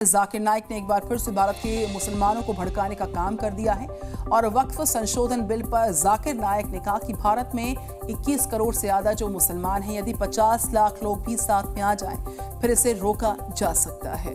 जाकिर नाइक ने एक बार फिर से भारत के मुसलमानों को भड़काने का काम कर दिया है और वक्फ संशोधन बिल पर जाकिर नाइक ने कहा कि भारत में 21 करोड़ से ज्यादा जो मुसलमान हैं, यदि 50 लाख लोग भी साथ में आ जाएं, फिर इसे रोका जा सकता है।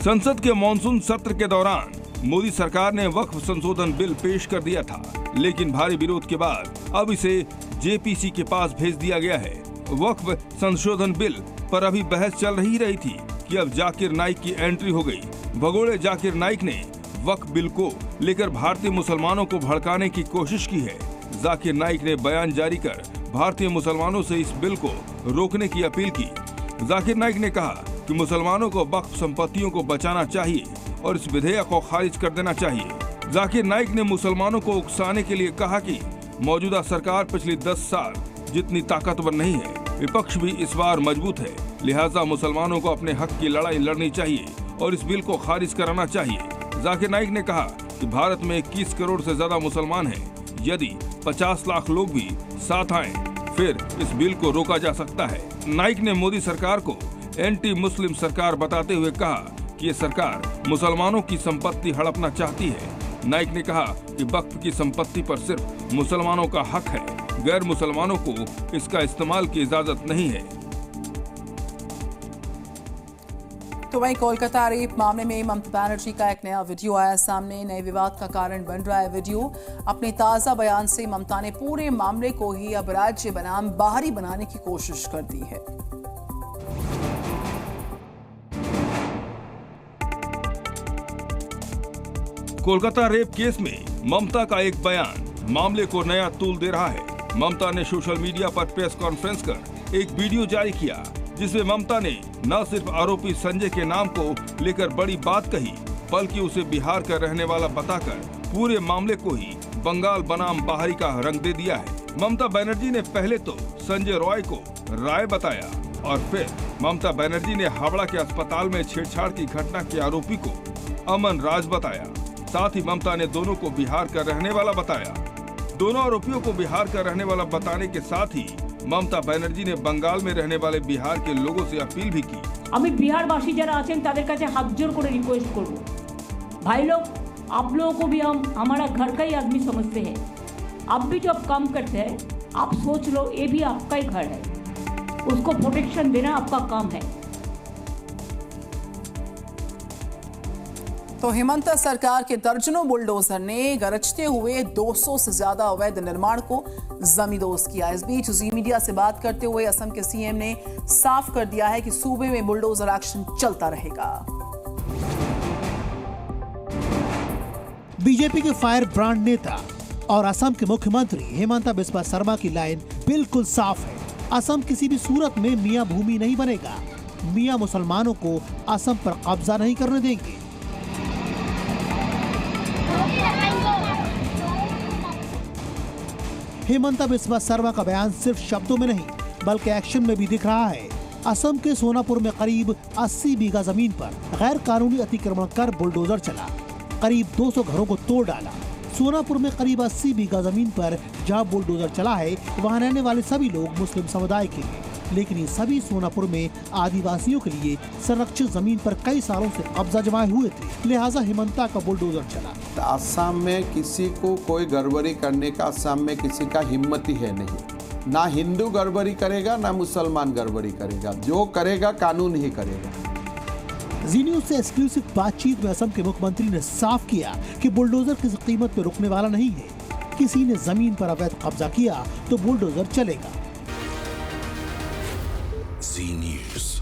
संसद के मॉनसून सत्र के दौरान मोदी सरकार ने वक्फ संशोधन बिल पेश कर दिया था, लेकिन भारी विरोध के बाद अब इसे जेपीसी के पास भेज दिया गया है। वक्फ संशोधन बिल पर अभी बहस चल रही थी कि अब जाकिर नाइक की एंट्री हो गई। भगोड़े जाकिर नाइक ने वक्फ बिल को लेकर भारतीय मुसलमानों को भड़काने की कोशिश की है। जाकिर नाइक ने बयान जारी कर भारतीय मुसलमानों से इस बिल को रोकने की अपील की। जाकिर नाइक ने कहा कि मुसलमानों को वक्फ संपत्तियों को बचाना चाहिए और इस विधेयक को खारिज कर देना चाहिए। जाकिर नाइक ने मुसलमानों को उकसाने के लिए कहा कि मौजूदा सरकार पिछले 10 साल जितनी ताकतवर नहीं है, विपक्ष भी इस बार मजबूत है, लिहाजा मुसलमानों को अपने हक की लड़ाई लड़नी चाहिए और इस बिल को खारिज कराना चाहिए। जाकिर नाइक ने कहा कि भारत में 21 करोड़ से ज्यादा मुसलमान हैं, यदि 50 लाख लोग भी साथ आएं, फिर इस बिल को रोका जा सकता है। नाइक ने मोदी सरकार को एंटी मुस्लिम सरकार बताते हुए कहा कि ये सरकार मुसलमानों की संपत्ति हड़पना चाहती है। नाइक ने कहा कि वक्फ की संपत्ति पर सिर्फ मुसलमानों का हक है, गैर मुसलमानों को इसका इस्तेमाल की इजाजत नहीं है। तो वहीं कोलकाता रेप मामले में ममता बनर्जी का एक नया वीडियो आया सामने। नए विवाद का कारण बन रहा है वीडियो। अपने ताजा बयान से ममता ने पूरे मामले को ही अब राज्य बनाम बाहरी बनाने की कोशिश कर दी है। कोलकाता रेप केस में ममता का एक बयान मामले को नया तूल दे रहा है। ममता ने सोशल मीडिया पर प्रेस कॉन्फ्रेंस कर एक वीडियो जारी किया, जिसमें ममता ने न सिर्फ आरोपी संजय के नाम को लेकर बड़ी बात कही, बल्कि उसे बिहार का रहने वाला बताकर पूरे मामले को ही बंगाल बनाम बाहरी का रंग दे दिया है। ममता बनर्जी ने पहले तो संजय रॉय को राय बताया और फिर ममता बनर्जी ने हावड़ा के अस्पताल में छेड़छाड़ की घटना के आरोपी को अमन राज बताया। साथ ही ममता ने दोनों को बिहार का रहने वाला बताया। दोनों आरोपियों को बिहार का रहने वाला बताने के साथ ही ममता बनर्जी ने बंगाल में रहने वाले बिहार के लोगों से अपील भी की। আমি बिहारवासी যারা আছেন তাদের কাছে হাত জোড় করে রিকোয়েস্ট করব, भाई लोग, आप लोगों को भी हम हमारा घर का ही आदमी समझते हैं। आप भी जब काम करते हैं, आप सोच लो ये भी आपका ही घर है, उसको प्रोटेक्शन देना आपका काम है। तो हेमंत सरकार के दर्जनों बुलडोजर ने गरजते हुए 200 से ज्यादा अवैध निर्माण को जमींदोज किया। इस बीच जी मीडिया से बात करते हुए असम के सीएम ने साफ कर दिया है कि सूबे में बुलडोजर एक्शन चलता रहेगा। बीजेपी के फायर ब्रांड नेता और असम के मुख्यमंत्री हेमंत बिस्वा शर्मा की लाइन बिल्कुल साफ है। असम किसी भी सूरत में मियां भूमि नहीं बनेगा। मियां मुसलमानों को असम पर कब्जा नहीं करने देंगे। हेमंत बिस्वा शर्मा का बयान सिर्फ शब्दों में नहीं बल्कि एक्शन में भी दिख रहा है। असम के सोनापुर में करीब 80 बीघा जमीन पर गैर कानूनी अतिक्रमण कर बुलडोजर चला, करीब 200 घरों को तोड़ डाला। सोनापुर में करीब 80 बीघा जमीन पर जहां बुलडोजर चला है, वहां रहने वाले सभी लोग मुस्लिम समुदाय के हैं, लेकिन ये सभी सोनापुर में आदिवासियों के लिए संरक्षित जमीन पर कई सालों से कब्जा जमाए हुए थे, लिहाजा हेमंता का बुलडोजर चला। असम में किसी को कोई गड़बड़ी करने का असम में किसी का हिम्मत ही है नहीं। ना हिंदू गड़बड़ी करेगा ना मुसलमान गड़बड़ी करेगा, जो करेगा कानून ही करेगा। जी न्यूज से एक्सक्लूसिव बातचीत में असम के मुख्यमंत्री ने साफ किया कि बुलडोजर किसी कीमत पर रुकने वाला नहीं है। किसी ने जमीन पर अवैध कब्जा किया तो बुलडोजर चलेगा। जी न्यूज।